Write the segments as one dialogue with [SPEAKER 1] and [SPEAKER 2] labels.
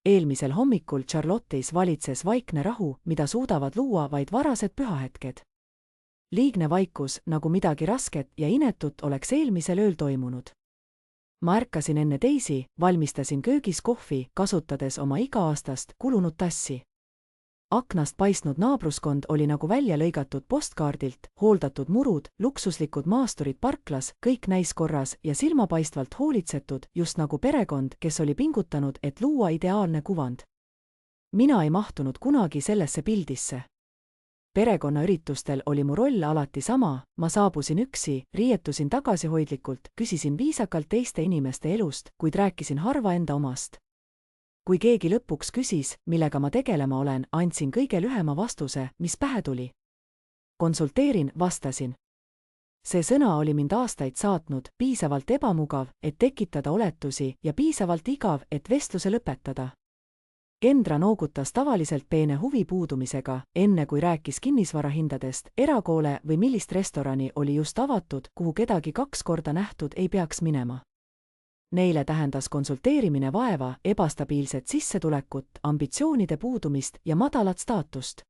[SPEAKER 1] Eelmisel hommikul Charlotte'is valitses vaikne rahu, mida suudavad luua vaid varased pühahetked. Liigne vaikus, nagu midagi rasket ja inetut oleks eelmisel ööl toimunud. Ma ärkasin enne teisi, valmistasin köögis kohvi, kasutades oma iga-aastast kulunud tassi. Aknast paistnud naabruskond oli nagu välja lõigatud postkaardilt, hooldatud murud, luksuslikud maasturid parklas, kõik näis korras ja silmapaistvalt hoolitsetud, just nagu perekond, kes oli pingutanud, et luua ideaalne kuvand. Mina ei mahtunud kunagi sellesse pildisse. Perekonnaüritustel oli mu roll alati sama, ma saabusin üksi, riietusin tagasihoidlikult, küsisin viisakalt teiste inimeste elust, kuid rääkisin harva enda omast. Kui keegi lõpuks küsis, millega ma tegelema olen, andsin kõige lühema vastuse, mis pähe tuli. Konsulteerin, vastasin. See sõna oli mind aastaid saatnud, piisavalt ebamugav, et tekitada oletusi ja piisavalt igav, et vestluse lõpetada. Kendra noogutas tavaliselt peene huvi puudumisega, enne kui rääkis kinnisvarahindadest, erakoole või millist restorani oli just avatud, kuhu kedagi 2 korda nähtud ei peaks minema. Neile tähendas konsulteerimine vaeva, ebastabiilset sissetulekut, ambitsioonide puudumist ja madalat staatust.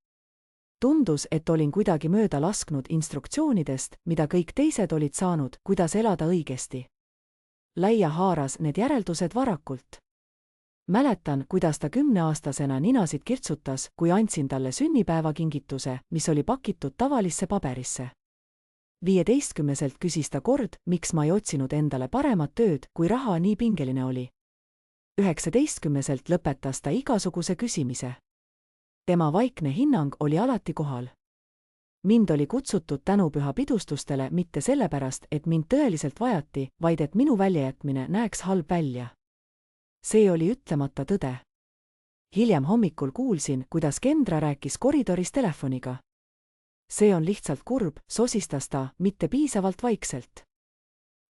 [SPEAKER 1] Tundus, et olin kuidagi mööda lasknud instruktsioonidest, mida kõik teised olid saanud, kuidas elada õigesti. Läia haaras need järeldused varakult. Mäletan, kuidas ta 10-aastasena ninasid kirtsutas, kui andsin talle sünnipäevakingituse, mis oli pakitud tavalisse paberisse. 15-selt küsis ta kord, miks ma ei otsinud endale paremat tööd, kui raha nii pingeline oli. 19-selt lõpetas ta igasuguse küsimise. Tema vaikne hinnang oli alati kohal. Mind oli kutsutud tänupüha pidustustele mitte sellepärast, et mind tõeliselt vajati, vaid et minu väljajätmine näeks halb välja. See oli ütlemata tõde. Hiljem hommikul kuulsin, kuidas Kendra rääkis koridoris telefoniga. See on lihtsalt kurb, sosistas ta, mitte piisavalt vaikselt.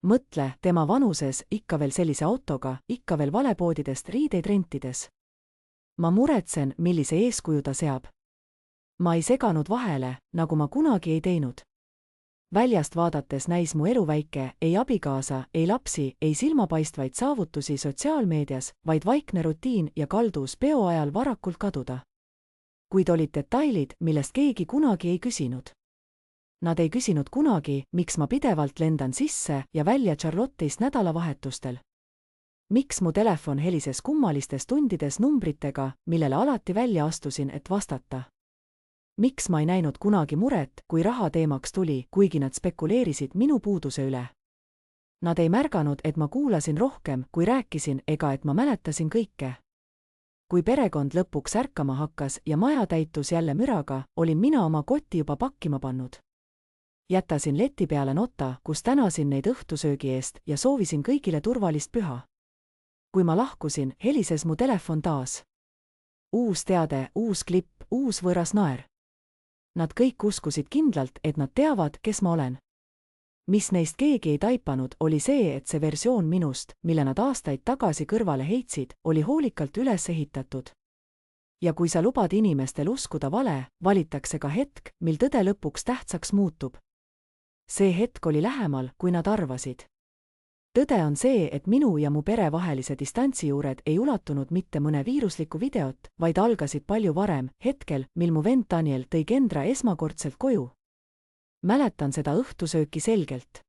[SPEAKER 1] Mõtle, tema vanuses, ikka veel sellise autoga, ikka veel valepoodidest riideid rentides. Ma muretsen, millise eeskuju ta seab. Ma ei seganud vahele, nagu ma kunagi ei teinud. Väljast vaadates näis mu elu väike, ei abikaasa, ei lapsi, ei silmapaistvaid saavutusi sotsiaalmeedias, vaid vaikne rutiin ja kaldus peo ajal varakult kaduda. Kuid olid detailid, millest keegi kunagi ei küsinud. Nad ei küsinud kunagi, miks ma pidevalt lendan sisse ja välja Charlotte'ist nädalavahetustel. Miks mu telefon helises kummalistes tundides numbritega, millele alati välja astusin, et vastata. Miks ma ei näinud kunagi muret, kui raha teemaks tuli, kuigi nad spekuleerisid minu puuduse üle. Nad ei märganud, et ma kuulasin rohkem, kui rääkisin, ega et ma mäletasin kõike. Kui perekond lõpuks ärkama hakkas ja maja täitus jälle müraga, olin mina oma kotti juba pakkima pannud. Jätasin leti peale nota, kus tänasin neid õhtusöögi eest ja soovisin kõigile turvalist püha. Kui ma lahkusin, helises mu telefon taas. Uus teade, uus klipp, uus võõras naer. Nad kõik uskusid kindlalt, et nad teavad, kes ma olen. Mis neist keegi ei taipanud, oli see, et see versioon minust, mille nad aastaid tagasi kõrvale heitsid, oli hoolikalt üles ehitatud. Ja kui sa lubad inimestel uskuda vale, valitakse ka hetk, mil tõde lõpuks tähtsaks muutub. See hetk oli lähemal, kui nad arvasid. Tõde on see, et minu ja mu pere vahelise distantsi juured ei ulatunud mitte mõne viirusliku videot, vaid algasid palju varem, hetkel, mil mu vend Daniel tõi Kendra esmakordselt koju. Mäletan seda õhtusööki selgelt.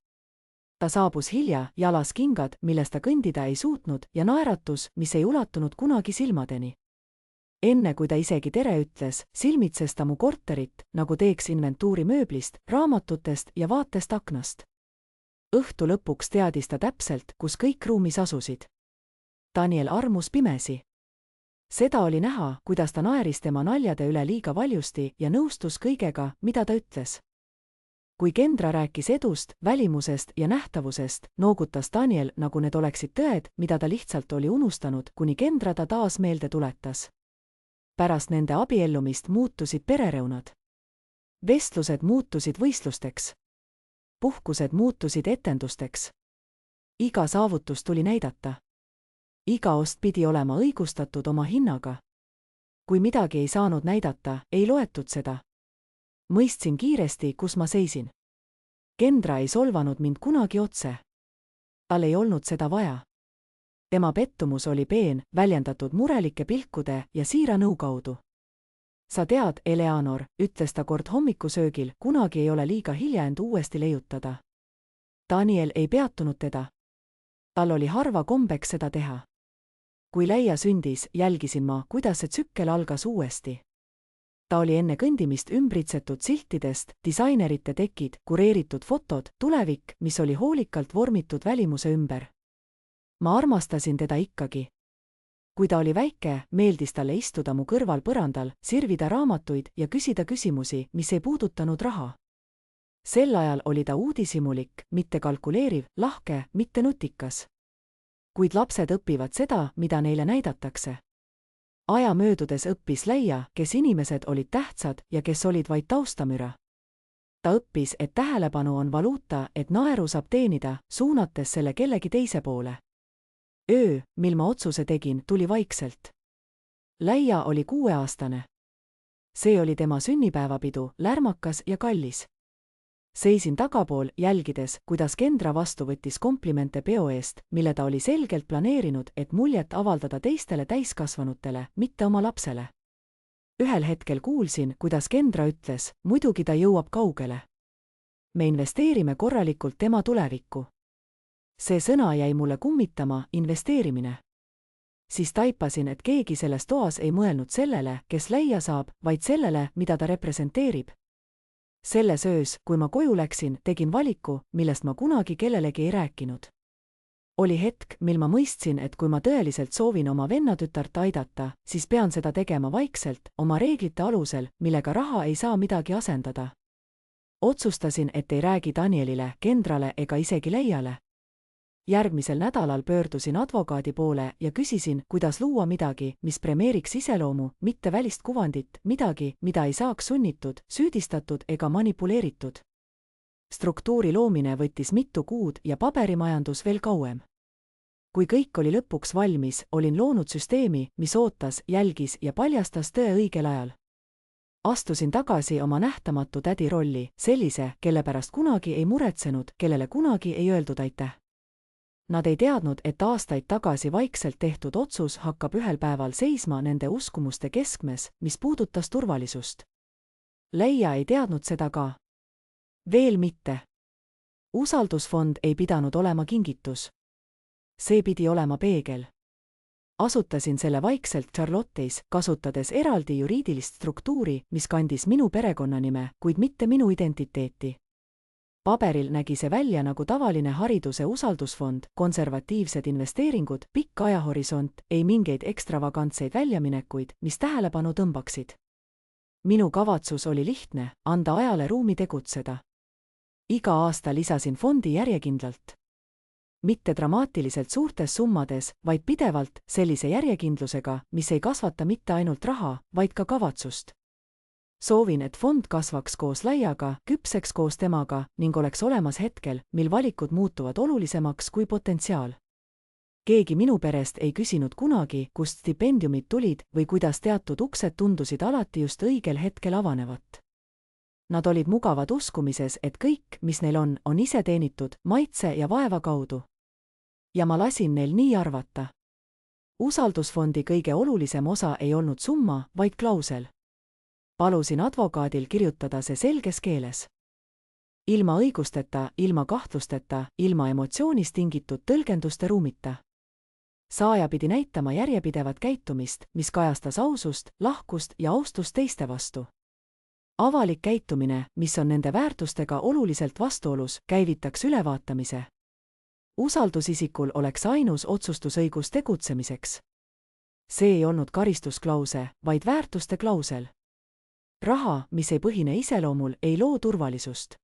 [SPEAKER 1] Ta saabus hilja, jalas kingad, millest ta kõndida ei suutnud, ja naeratus, mis ei ulatunud kunagi silmadeni. Enne kui ta isegi tere ütles, silmitses ta mu korterit, nagu teeks inventuuri mööblist, raamatutest ja vaatest aknast. Õhtu lõpuks teadis ta täpselt, kus kõik ruumis asusid. Daniel armus pimesi. Seda oli näha, kuidas ta naeris tema naljade üle liiga valjusti ja nõustus kõigega, mida ta ütles. Kui Kendra rääkis edust, välimusest ja nähtavusest, noogutas Daniel, nagu need oleksid tõed, mida ta lihtsalt oli unustanud, kuni Kendra ta taas meelde tuletas. Pärast nende abiellumist muutusid perereunad. Vestlused muutusid võistlusteks. Puhkused muutusid etendusteks. Iga saavutus tuli näidata. Iga ost pidi olema õigustatud oma hinnaga. Kui midagi ei saanud näidata, ei loetud seda. Mõistsin kiiresti, kus ma seisin. Kendra ei solvanud mind kunagi otse. Tal ei olnud seda vaja. Tema pettumus oli peen, väljendatud murelike pilkude ja siira nõu kaudu. Sa tead, Eleanor, ütles ta kord hommikusöögil, kunagi ei ole liiga hilja end uuesti leiutada. Daniel ei peatunud teda. Tal oli harva kombeks seda teha. Kui Leia sündis, jälgisin ma, kuidas see tsükkel algas uuesti. Ta oli enne kõndimist ümbritsetud siltidest, disainerite tekid, kureeritud fotod, tulevik, mis oli hoolikalt vormitud välimuse ümber. Ma armastasin teda ikkagi. Kui ta oli väike, meeldis talle istuda mu kõrval põrandal, sirvida raamatuid ja küsida küsimusi, mis ei puudutanud raha. Sel ajal oli ta uudishimulik, mitte kalkuleeriv, lahke, mitte nutikas. Kuid lapsed õpivad seda, mida neile näidatakse. Aja möödudes õppis Leia, kes inimesed olid tähtsad ja kes olid vaid taustamüra. Ta õppis, et tähelepanu on valuuta, et naeru saab teenida, suunates selle kellegi teise poole. Öö, mil ma otsuse tegin, tuli vaikselt. Leia oli 6-aastane. See oli tema sünnipäevapidu, lärmakas ja kallis. Seisin tagapool, jälgides, kuidas Kendra vastu võttis komplimente peo eest, mille ta oli selgelt planeerinud, et muljet avaldada teistele täiskasvanutele, mitte oma lapsele. Ühel hetkel kuulsin, kuidas Kendra ütles, muidugi ta jõuab kaugele. Me investeerime korralikult tema tulevikku. See sõna jäi mulle kummitama, investeerimine. Siis taipasin, et keegi selles toas ei mõelnud sellele, kes Leia saab, vaid sellele, mida ta representeerib. Selles öös, kui ma koju läksin, tegin valiku, millest ma kunagi kellelegi ei rääkinud. Oli hetk, mil ma mõistsin, et kui ma tõeliselt soovin oma vennatütart aidata, siis pean seda tegema vaikselt, oma reeglite alusel, millega raha ei saa midagi asendada. Otsustasin, et ei räägi Danielile, Kendrale ega isegi Leiale. Järgmisel nädalal pöördusin advokaadi poole ja küsisin, kuidas luua midagi, mis premeeriks iseloomu, mitte välist kuvandit, midagi, mida ei saaks sunnitud, süüdistatud ega manipuleeritud. Struktuuri loomine võttis mitu kuud ja paberimajandus veel kauem. Kui kõik oli lõpuks valmis, olin loonud süsteemi, mis ootas, jälgis ja paljastas tõe õigel ajal. Astusin tagasi oma nähtamatu tädi rolli, sellise, kelle pärast kunagi ei muretsenud, kellele kunagi ei öeldud aitäh. Nad ei teadnud, et aastaid tagasi vaikselt tehtud otsus hakkab ühel päeval seisma nende uskumuste keskmes, mis puudutas turvalisust. Leia ei teadnud seda ka. Veel mitte. Usaldusfond ei pidanud olema kingitus. See pidi olema peegel. Asutasin selle vaikselt Charlotteis, kasutades eraldi juriidilist struktuuri, mis kandis minu perekonnanime, kuid mitte minu identiteeti. Paberil nägi see välja nagu tavaline hariduse usaldusfond, konservatiivsed investeeringud, pikk ajahorisont, ei mingeid ekstravagantseid väljaminekuid, mis tähelepanu tõmbaksid. Minu kavatsus oli lihtne, anda ajale ruumi tegutseda. Iga aasta lisasin fondi järjekindlalt. Mitte dramaatiliselt suurtes summades, vaid pidevalt sellise järjekindlusega, mis ei kasvata mitte ainult raha, vaid ka kavatsust. Soovin, et fond kasvaks koos Leiaga, küpseks koos temaga ning oleks olemas hetkel, mil valikud muutuvad olulisemaks kui potentsiaal. Keegi minu perest ei küsinud kunagi, kust stipendiumid tulid või kuidas teatud uksed tundusid alati just õigel hetkel avanevat. Nad olid mugavad uskumises, et kõik, mis neil on ise teenitud, maitse ja vaeva kaudu. Ja ma lasin neil nii arvata. Usaldusfondi kõige olulisem osa ei olnud summa, vaid klausel. Palusin advokaadil kirjutada see selges keeles. Ilma õigusteta, ilma kahtlusteta, ilma emotsioonist tingitud tõlgenduste ruumita. Saaja pidi näitama järjepidevat käitumist, mis kajastas ausust, lahkust ja austust teiste vastu. Avalik käitumine, mis on nende väärtustega oluliselt vastuolus, käivitaks ülevaatamise. Usaldusisikul oleks ainus otsustusõigus tegutsemiseks. See ei olnud karistusklause, vaid väärtuste klausel. Raha, mis ei põhine iseloomul, ei loo turvalisust.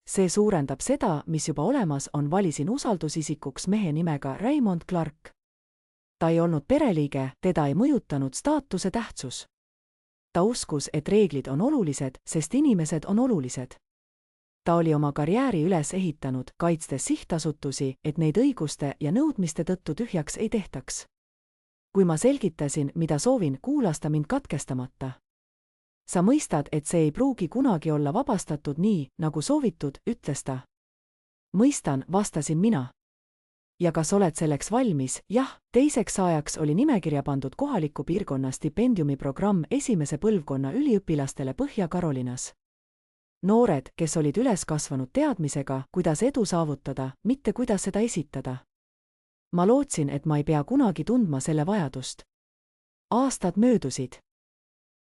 [SPEAKER 1] See suurendab seda, mis juba olemas on, valisin usaldusisikuks mehe nimega Raymond Clark. Ta ei olnud pereliige, teda ei mõjutanud staatuse tähtsus. Ta uskus, et reeglid on olulised, sest inimesed on olulised. Ta oli oma karjääri üles ehitanud, kaitstes sihtasutusi, et neid õiguste ja nõudmiste tõttu tühjaks ei tehtaks. Kui ma selgitasin, mida soovin, kuulas ta mind katkestamata. Sa mõistad, et see ei pruugi kunagi olla vabastatud nii, nagu soovitud, ütles ta. Mõistan, vastasin mina. Ja kas oled selleks valmis? Jah, teiseks ajaks oli nimekirja pandud kohaliku piirkonna stipendiumiprogramm esimese põlvkonna üliõpilastele Põhja-Carolinas. Noored, kes olid üles kasvanud teadmisega, kuidas edu saavutada, mitte kuidas seda esitada. Ma lootsin, et ma ei pea kunagi tundma selle vajadust. Aastad möödusid.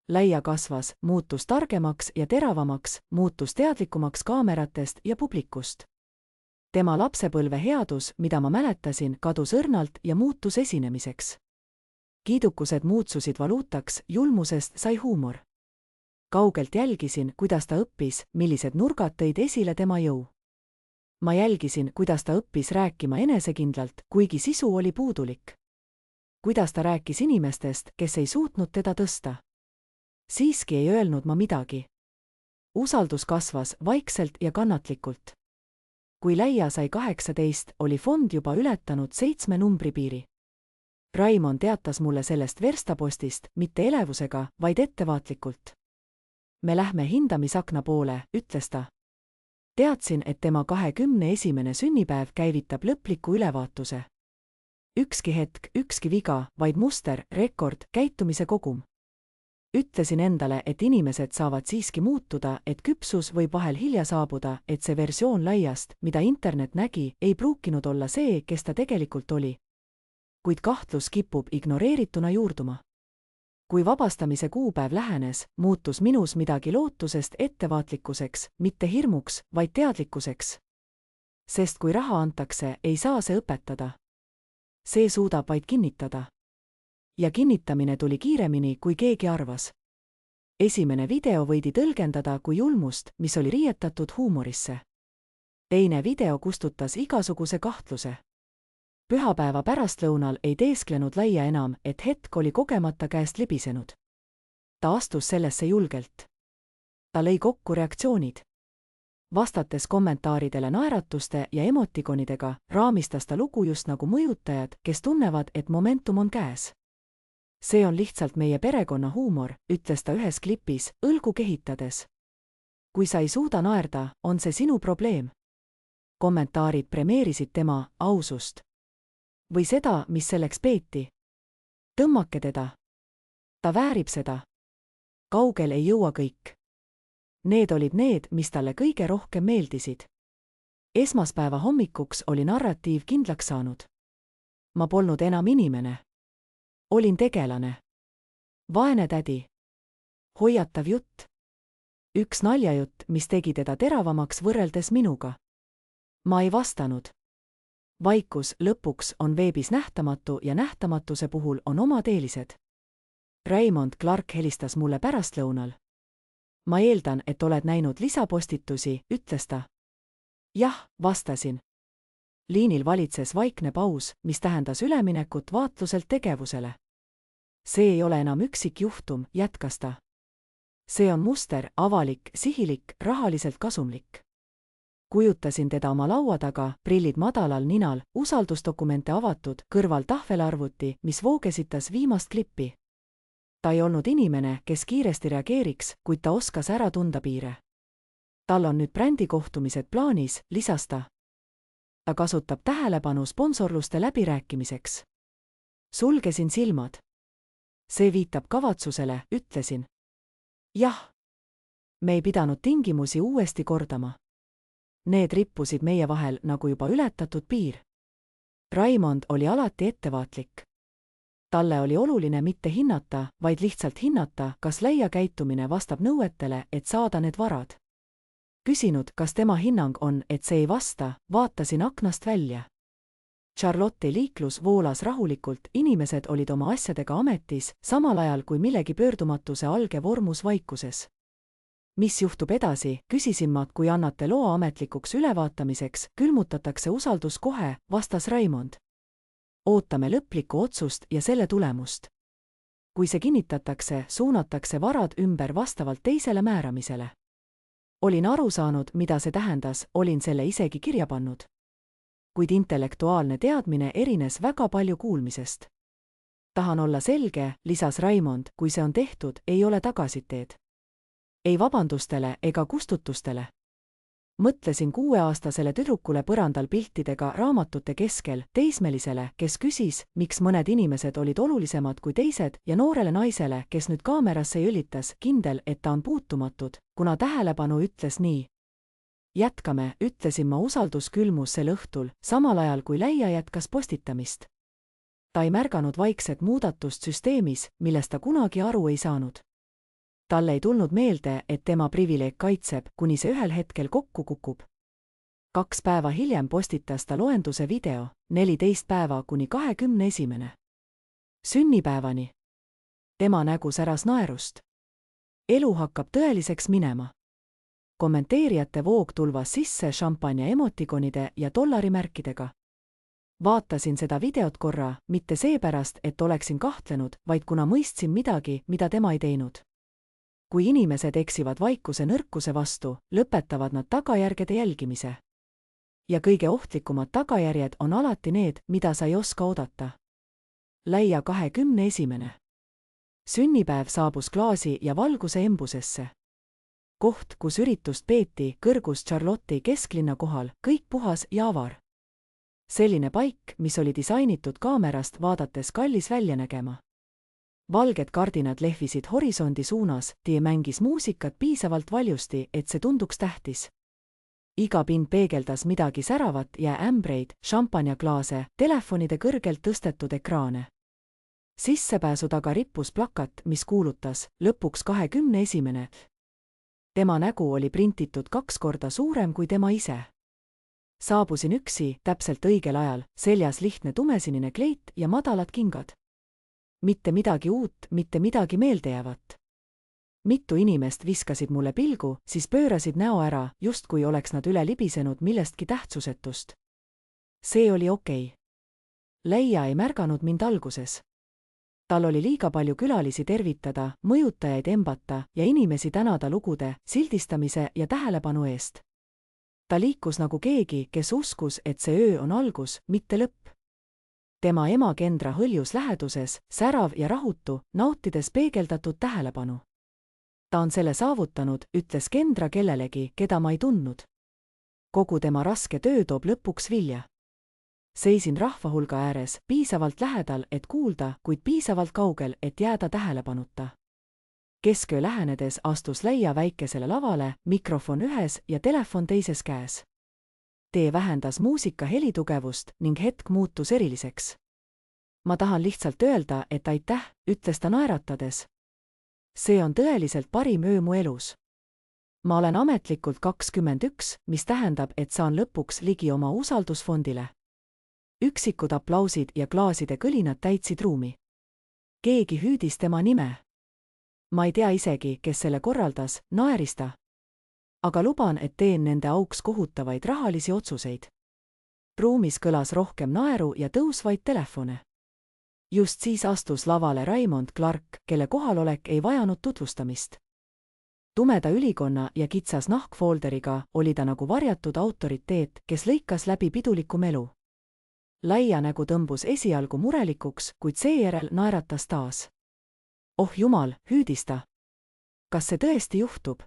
[SPEAKER 1] Läia kasvas, muutus targemaks ja teravamaks, muutus teadlikumaks kaameratest ja publikust. Tema lapsepõlve headus, mida ma mäletasin, kadus õrnalt ja muutus esinemiseks. Kiidukused muutsusid valuutaks, julmusest sai huumor. Kaugelt jälgisin, kuidas ta õppis, millised nurgad tõid esile tema jõu. Ma jälgisin, kuidas ta õppis rääkima enesekindlalt, kuigi sisu oli puudulik. Kuidas ta rääkis inimestest, kes ei suutnud teda tõsta. Siiski ei öelnud ma midagi. Usaldus kasvas vaikselt ja kannatlikult. Kui Läia sai 18, oli fond juba ületanud 7 numbri piiri. Raimond teatas mulle sellest verstapostist, mitte elevusega, vaid ettevaatlikult. Me lähme hindamisakna poole, ütles ta. Teadsin, et tema 21. sünnipäev käivitab lõpliku ülevaatuse. Ükski hetk, ükski viga, vaid muster, rekord, käitumise kogum. Ütlesin endale, et inimesed saavad siiski muutuda, et küpsus võib vahel hilja saabuda, et see versioon Laiast, mida internet nägi, ei pruukinud olla see, kes ta tegelikult oli. Kuid kahtlus kipub ignoreerituna juurduma. Kui vabastamise kuupäev lähenes, muutus minus midagi lootusest ettevaatlikkuseks, mitte hirmuks, vaid teadlikkuseks. Sest kui raha antakse, ei saa see õpetada. See suudab vaid kinnitada. Ja kinnitamine tuli kiiremini, kui keegi arvas. Esimene video võidi tõlgendada kui julmust, mis oli riietatud huumorisse. Teine video kustutas igasuguse kahtluse. Pühapäeva pärastlõunal ei teesklenud Läia enam, et hetk oli kogemata käest libisenud. Ta astus sellesse julgelt. Ta lõi kokku reaktsioonid. Vastates kommentaaridele naeratuste ja emotikonidega, raamistas ta lugu just nagu mõjutajad, kes tunnevad, et momentum on käes. See on lihtsalt meie perekonna huumor, ütles ta ühes klipis, õlgu kehitades. Kui sa ei suuda naerda, on see sinu probleem. Kommentaarid premeerisid tema ausust. Või seda, mis selleks peeti. Tõmmake teda. Ta väärib seda. Kaugel ei jõua kõik. Need olid need, mis talle kõige rohkem meeldisid. Esmaspäeva hommikuks oli narratiiv kindlaks saanud. Ma polnud enam inimene. Olin tegelane. Vaene tädi. Hoiatav jutt. Üks naljajutt, mis tegi teda teravamaks võrreldes minuga. Ma ei vastanud. Vaikus lõpuks on veebis nähtamatu ja nähtamatuse puhul on omad eelised. Raymond Clark helistas mulle pärastlõunal. Ma eeldan, et oled näinud lisapostitusi, ütles ta. Jah, vastasin. Liinil valitses vaikne paus, mis tähendas üleminekut vaatluselt tegevusele. See ei ole enam üksik juhtum, jätkas ta. See on muster, avalik, sihilik, rahaliselt kasumlik. Kujutasin teda oma laua taga, prillid madalal ninal, usaldusdokumente avatud, kõrval tahvelarvuti, mis voogesitas viimast klippi. Ta ei olnud inimene, kes kiiresti reageeriks, kuid ta oskas ära tunda piire. Tal on nüüd brändikohtumised plaanis, lisas ta. Ta kasutab tähelepanu sponsorluste läbirääkimiseks. Sulgesin silmad. See viitab kavatsusele, ütlesin. Jah. Me ei pidanud tingimusi uuesti kordama. Need rippusid meie vahel nagu juba ületatud piir. Raimond oli alati ettevaatlik. Talle oli oluline mitte hinnata, vaid lihtsalt hinnata, kas Läia käitumine vastab nõuetele, et saada need varad. Küsinud, kas tema hinnang on, et see ei vasta, vaatasin aknast välja. Charlotte liiklus voolas rahulikult, inimesed olid oma asjadega ametis, samal ajal kui millegi pöördumatuse alge vormus vaikuses. Mis juhtub edasi, küsisin ma, kui annate loa ametlikuks ülevaatamiseks, külmutatakse usaldus kohe, vastas Raimond. Ootame lõplikku otsust ja selle tulemust. Kui see kinnitatakse, suunatakse varad ümber vastavalt teisele määramisele. Olin aru saanud, mida see tähendas, olin selle isegi kirja pannud. Kuid intellektuaalne teadmine erines väga palju kuulmisest. Tahan olla selge, lisas Raimond, kui see on tehtud, ei ole tagasiteed. Ei vabandustele ega kustutustele. Mõtlesin 6-aastasele tüdrukule põrandal piltidega raamatute keskel, teismelisele, kes küsis, miks mõned inimesed olid olulisemad kui teised, ja noorele naisele, kes nüüd kaamerasse jõlitas, kindel, et ta on puutumatud, kuna tähelepanu ütles nii. Jätkame, ütlesin ma, usaldus külmus sel õhtul, samal ajal kui Leia jätkas postitamist. Ta ei märganud vaikset muudatust süsteemis, millest ta kunagi aru ei saanud. Talle ei tulnud meelde, et tema privileeg kaitseb, kuni see ühel hetkel kokku kukub. 2 päeva hiljem postitas ta loenduse video, 14 päeva kuni 21. sünnipäevani. Tema nägu säras naerust. Elu hakkab tõeliseks minema. Kommenteerijate voog tulvas sisse šampanja emotikonide ja dollarimärkidega. Vaatasin seda videot korra, mitte seepärast, et oleksin kahtlenud, vaid kuna mõistsin midagi, mida tema ei teinud. Kui inimesed eksivad vaikuse nõrkuse vastu, lõpetavad nad tagajärgede jälgimise. Ja kõige ohtlikumad tagajärjed on alati need, mida sa ei oska oodata. Leia 21. sünnipäev saabus klaasi ja valguse embusesse. Koht, kus üritust peeti, kõrgus Charlotte'i kesklinna kohal, kõik puhas ja avar. Selline paik, mis oli disainitud kaamerast vaadates kallis välja nägema. Valged kardinad lehvisid horisondi suunas, tie mängis muusikat piisavalt valjusti, et see tunduks tähtis. Iga pind peegeldas midagi säravat ja ämbreid, šampanjaklaase, telefonide kõrgelt tõstetud ekraane. Sissepääsu taga rippus plakat, mis kuulutas, lõpuks 21. Tema nägu oli printitud 2 korda suurem kui tema ise. Saabusin üksi, täpselt õigel ajal, seljas lihtne tumesinine kleit ja madalad kingad. Mitte midagi uut, mitte midagi meeldejäävat. Mitu inimest viskasid mulle pilgu, siis pöörasid näo ära, just kui oleks nad üle libisenud millestki tähtsusetust. See oli okei. Leia ei märganud mind alguses. Tal oli liiga palju külalisi tervitada, mõjutajaid embata ja inimesi tänada lugude, sildistamise ja tähelepanu eest. Ta liikus nagu keegi, kes uskus, et see öö on algus, mitte lõpp. Tema ema Kendra hõljus läheduses, särav ja rahutu, nautides peegeldatud tähelepanu. Ta on selle saavutanud, ütles Kendra kellelegi, keda ma ei tundnud. Kogu tema raske töö toob lõpuks vilja. Seisin rahvahulga ääres, piisavalt lähedal, et kuulda, kuid piisavalt kaugel, et jääda tähelepanuta. Kesköö lähenedes astus Leia väikesele lavale, mikrofon ühes ja telefon teises käes. Tee vähendas muusika helitugevust ning hetk muutus eriliseks. Ma tahan lihtsalt öelda, et aitäh, ütles ta naeratades. See on tõeliselt parim öö mu elus. Ma olen ametlikult 21, mis tähendab, et saan lõpuks ligi oma usaldusfondile. Üksikud aplausid ja klaaside kõlinad täitsid ruumi. Keegi hüüdis tema nime. Ma ei tea isegi, kes selle korraldas, naeris ta. Aga luban, et teen nende auks kohutavaid rahalisi otsuseid. Ruumis kõlas rohkem naeru ja tõusvaid telefone. Just siis astus lavale Raymond Clark, kelle kohalolek ei vajanud tutvustamist. Tumeda ülikonna ja kitsas nahkfolderiga oli ta nagu varjatud autoriteet, kes lõikas läbi piduliku melu. Leia nägu tõmbus esialgu murelikuks, kuid seejärel naeratas taas. Oh jumal, hüüdis ta. Kas see tõesti juhtub?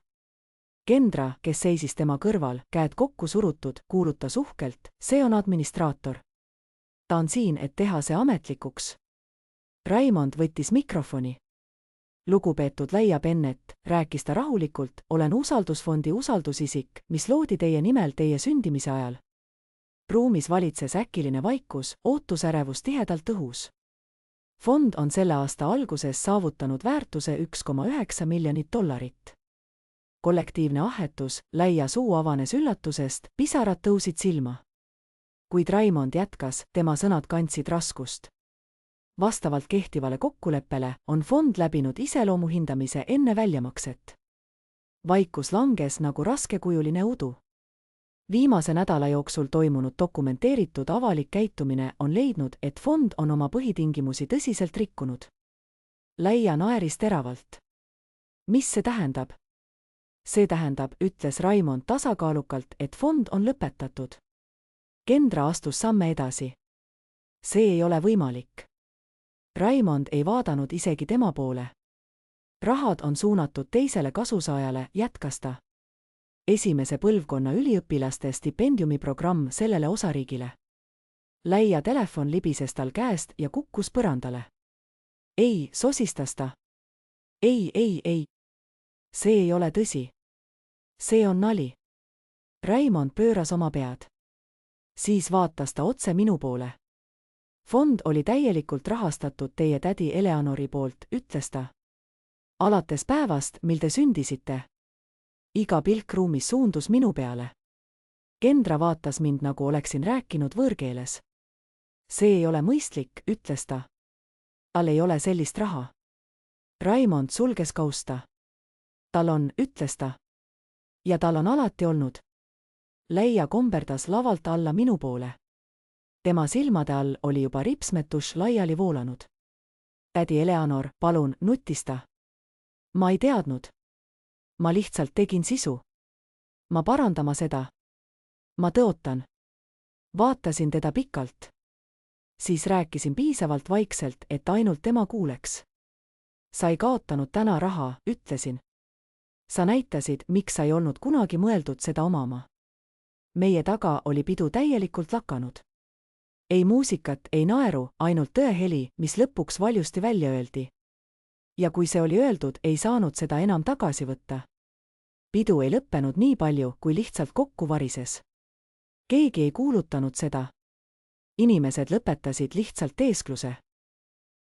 [SPEAKER 1] Kendra, kes seisis tema kõrval, käed kokku surutud, kuulutas uhkelt, see on administraator. Ta on siin, et teha see ametlikuks. Raymond võttis mikrofoni. Lugupeetud Leia Bennett, rääkis ta rahulikult, olen usaldusfondi usaldusisik, mis loodi teie nimel teie sündimise ajal. Ruumis valitses äkiline vaikus, ootusärevus tihedalt õhus. Fond on selle aasta alguses saavutanud väärtuse $1,9 miljonit. Kollektiivne ahetus, Leia suu avanes üllatusest, pisarad tõusid silma. Kuid Raymond jätkas, tema sõnad kandsid raskust. Vastavalt kehtivale kokkuleppele on fond läbinud iseloomu hindamise enne väljamakset. Vaikus langes nagu raskekujuline udu. Viimase nädala jooksul toimunud dokumenteeritud avalik käitumine on leidnud, et fond on oma põhitingimusi tõsiselt rikkunud. Leia naeris teravalt. Mis see tähendab? See tähendab, ütles Raymond tasakaalukalt, et fond on lõpetatud. Kendra astus samme edasi. See ei ole võimalik. Raymond ei vaadanud isegi tema poole. Rahad on suunatud teisele kasusaajale, jätkas ta. esimese põlvkonna üliõpilaste stipendiumiprogramm sellele osariigile. Läia telefon libises tal käest ja kukkus põrandale. Ei, sosistas ta. Ei. See ei ole tõsi. See on nali. Raimond pööras oma pead. Siis vaatas ta otse minu poole. Fond oli täielikult rahastatud teie tädi Eleanori poolt, ütles ta. Alates päevast, mil te sündisite. Iga pilk ruumis suundus minu peale. Kendra vaatas mind, nagu oleksin rääkinud võõrkeeles. See ei ole mõistlik, ütles ta. Tal ei ole sellist raha. Raimond sulges kausta. Tal on, ütles ta. Ja tal on alati olnud. Läia komberdas lavalt alla minu poole. Tema silmade all oli juba ripsmetuš laiali voolanud. Tädi Eleanor, palun, nutis ta. Ma ei teadnud. Ma lihtsalt tegin sisu. Ma parandama seda. Ma tõotan. Vaatasin teda pikalt. Siis rääkisin piisavalt vaikselt, et ainult tema kuuleks. Sa ei kaotanud täna raha, ütlesin. Sa näitasid, miks sa ei olnud kunagi mõeldud seda omama. Meie taga oli pidu täielikult lakanud. Ei muusikat, ei naeru, ainult tõeheli, mis lõpuks valjusti välja öeldi. Ja kui see oli öeldud, ei saanud seda enam tagasi võtta. Pidu ei lõppenud nii palju, kui lihtsalt kokku varises. Keegi ei kuulutanud seda. Inimesed lõpetasid lihtsalt teeskluse.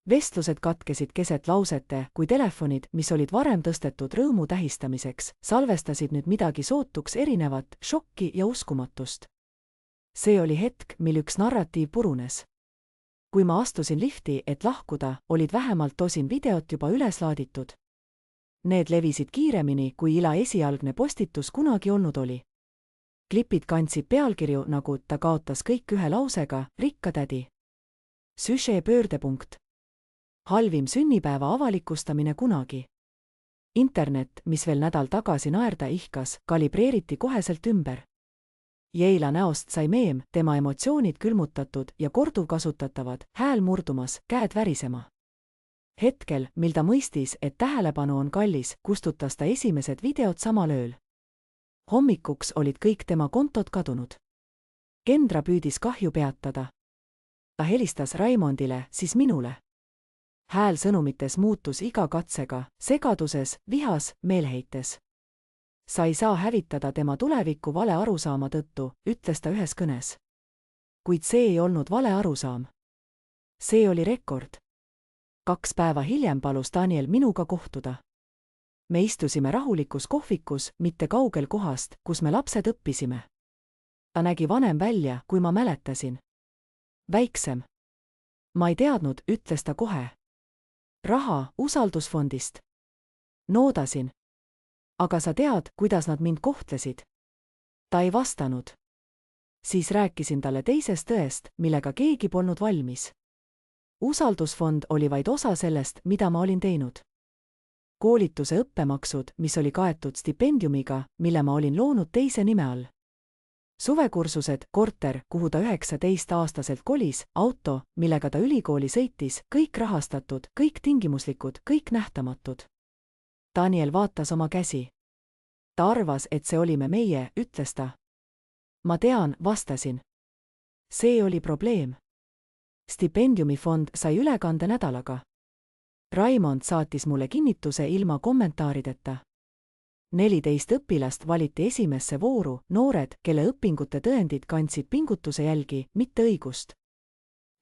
[SPEAKER 1] Vestlused katkesid keset lausete, kui telefonid, mis olid varem tõstetud rõõmu tähistamiseks, salvestasid nüüd midagi sootuks erinevat, šokki ja uskumatust. See oli hetk, mil üks narratiiv purunes. Kui ma astusin lifti, et lahkuda, olid vähemalt tosin videot juba üles laaditud. Need levisid kiiremini, kui ila esialgne postitus kunagi olnud oli. Klipid kandsid pealkirju, nagu ta kaotas kõik ühe lausega, rikka tädi. Süžee pöördepunkt. Halvim sünnipäeva avalikustamine kunagi. Internet, mis veel nädal tagasi naerda ihkas, kalibreeriti koheselt ümber. Jeila näost sai meem, tema emotsioonid külmutatud ja korduvkasutatavad, hääl murdumas, käed värisema. Hetkel, mil ta mõistis, et tähelepanu on kallis, kustutas ta esimesed videod samal ööl. Hommikuks olid kõik tema kontod kadunud. Kendra püüdis kahju peatada. Ta helistas Raimondile, siis minule. Hääl sõnumites muutus iga katsega, segaduses, vihas, meelheites. Sa ei saa hävitada tema tulevikku vale arusaama tõttu, ütles ta ühes kõnes. Kuid see ei olnud vale arusaam. See oli rekord. 2 päeva hiljem palus Daniel minuga kohtuda. Me istusime rahulikus kohvikus, mitte kaugel kohast, kus me lapsed õppisime. Ta nägi vanem välja, kui ma mäletasin. Väiksem. Ma ei teadnud, ütles ta kohe. Raha, usaldusfondist. Noodasin. Aga sa tead, kuidas nad mind kohtlesid? Ta ei vastanud. Siis rääkisin talle teisest tõest, millega keegi polnud valmis. Usaldusfond oli vaid osa sellest, mida ma olin teinud. Koolituse õppemaksud, mis oli kaetud stipendiumiga, mille ma olin loonud teise nime all. Suvekursused, korter, kuhu ta 19-aastaselt kolis, auto, millega ta ülikooli sõitis, kõik rahastatud, kõik tingimuslikud, kõik nähtamatud. Daniel vaatas oma käsi. Ta arvas, et see olime meie, ütles ta. Ma tean, vastasin. See oli probleem. Stipendiumifond sai ülekande nädalaga. Raimond saatis mulle kinnituse ilma kommentaarideta. 14 õpilast valiti esimesse vooru, noored, kelle õpingute tõendid kandsid pingutuse jälgi, mitte õigust.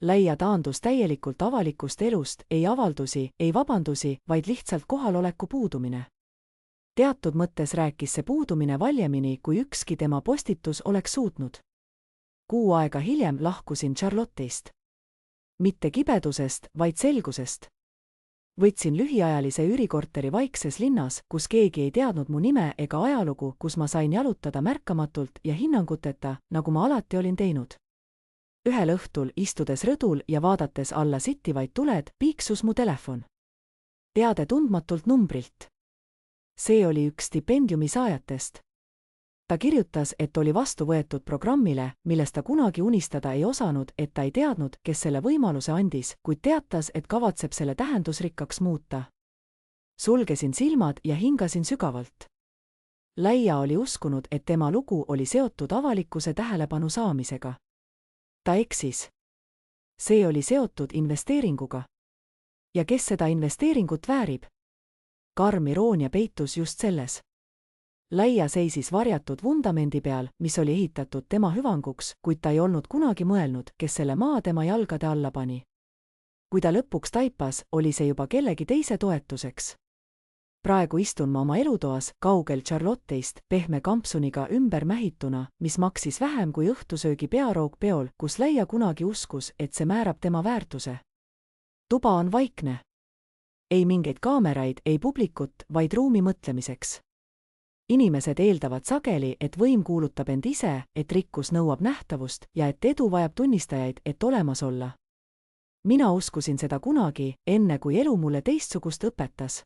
[SPEAKER 1] Läia taandus täielikult avalikust elust, ei avaldusi, ei vabandusi, vaid lihtsalt kohaloleku puudumine. Teatud mõttes rääkis see puudumine valjemini, kui ükski tema postitus oleks suutnud. Kuu aega hiljem lahkusin Charlotte'ist. Mitte kibedusest, vaid selgusest. Võtsin lühiajalise üürikorteri vaikses linnas, kus keegi ei teadnud mu nime ega ajalugu, kus ma sain jalutada märkamatult ja hinnanguteta, nagu ma alati olin teinud. Ühel õhtul, istudes rõdul ja vaadates alla sittivaid tuled, piiksus mu telefon. Teade tundmatult numbrilt. See oli üks stipendiumi saajatest. Ta kirjutas, et oli vastu võetud programmile, millest ta kunagi unistada ei osanud, et ta ei teadnud, kes selle võimaluse andis, kuid teatas, et kavatseb selle tähendusrikkaks muuta. Sulgesin silmad ja hingasin sügavalt. Läia oli uskunud, et tema lugu oli seotud avalikkuse tähelepanu saamisega. Ta eksis. See oli seotud investeeringuga. Ja kes seda investeeringut väärib? Karm iroonia peitus just selles. Läia seisis varjatud vundamendi peal, mis oli ehitatud tema hüvanguks, kuid ta ei olnud kunagi mõelnud, kes selle maa tema jalgade alla pani. Kui ta lõpuks taipas, oli see juba kellegi teise toetuseks. Praegu istun ma oma elutoas, kaugel Charlotteist, pehme kampsuniga ümber mähituna, mis maksis vähem kui õhtusöögi pearoog peol, kus Läia kunagi uskus, et see määrab tema väärtuse. Tuba on vaikne. Ei mingeid kaameraid, ei publikut, vaid ruumi mõtlemiseks. Inimesed eeldavad sageli, et võim kuulutab end ise, et rikkus nõuab nähtavust ja et edu vajab tunnistajaid, et olemas olla. Mina uskusin seda kunagi, enne kui elu mulle teistsugust õpetas.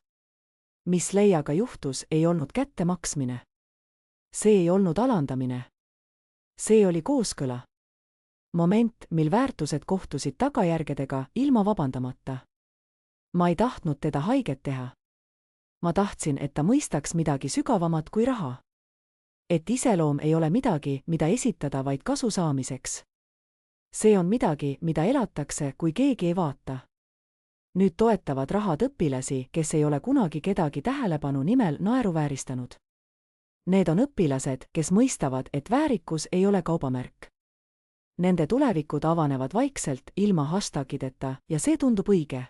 [SPEAKER 1] Mis Läiaga juhtus, ei olnud kätte maksmine. See ei olnud alandamine. See oli kooskõla. Moment, mil väärtused kohtusid tagajärgedega ilma vabandamata. Ma ei tahtnud teda haiget teha. Ma tahtsin, et ta mõistaks midagi sügavamat kui raha. Et iseloom ei ole midagi, mida esitada vaid kasu saamiseks. See on midagi, mida elatakse, kui keegi ei vaata. Nüüd toetavad rahad õpilasi, kes ei ole kunagi kedagi tähelepanu nimel naeruvääristanud. Need on õpilased, kes mõistavad, et väärikus ei ole kaubamärk. Nende tulevikud avanevad vaikselt, ilma hashtagideta, ja see tundub õige.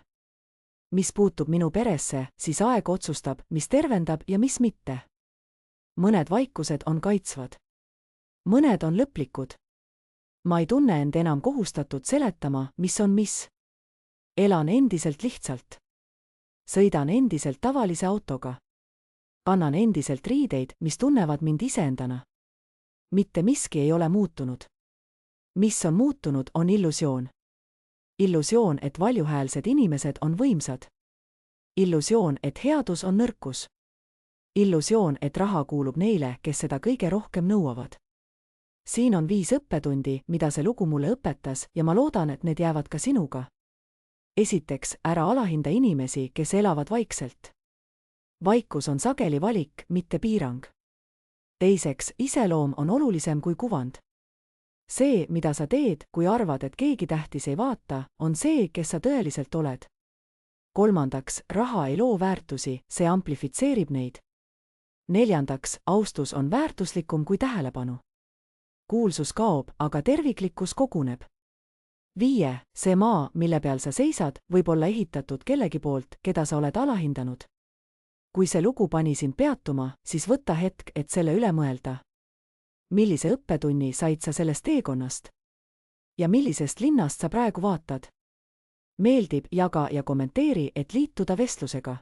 [SPEAKER 1] Mis puutub minu peresse, siis aeg otsustab, mis tervendab ja mis mitte. Mõned vaikused on kaitsvad. Mõned on lõplikud. Ma ei tunne end enam kohustatud seletama, mis on mis. Elan endiselt lihtsalt. Sõidan endiselt tavalise autoga. Kannan endiselt riideid, mis tunnevad mind iseendana. Mitte miski ei ole muutunud. Mis on muutunud, on illusioon. Illusioon, et valjuhäälsed inimesed on võimsad. Illusioon, et headus on nõrkus. Illusioon, et raha kuulub neile, kes seda kõige rohkem nõuavad. Siin on 5 õppetundi, mida see lugu mulle õpetas ja ma loodan, et need jäävad ka sinuga. Esiteks, ära alahinda inimesi, kes elavad vaikselt. Vaikus on sageli valik, mitte piirang. Teiseks, iseloom on olulisem kui kuvand. See, mida sa teed, kui arvad, et keegi tähtis ei vaata, on see, kes sa tõeliselt oled. Kolmandaks, raha ei loo väärtusi, see amplifitseerib neid. Neljandaks, austus on väärtuslikum kui tähelepanu. Kuulsus kaob, aga terviklikkus koguneb. 5. See maa, mille peal sa seisad, võib olla ehitatud kellegi poolt, keda sa oled alahindanud. Kui see lugu pani sind peatuma, siis võta hetk, et selle üle mõelda. Millise õppetunni said sa sellest teekonnast? Ja millisest linnast sa praegu vaatad? Meeldib, jaga ja kommenteeri, et liituda vestlusega.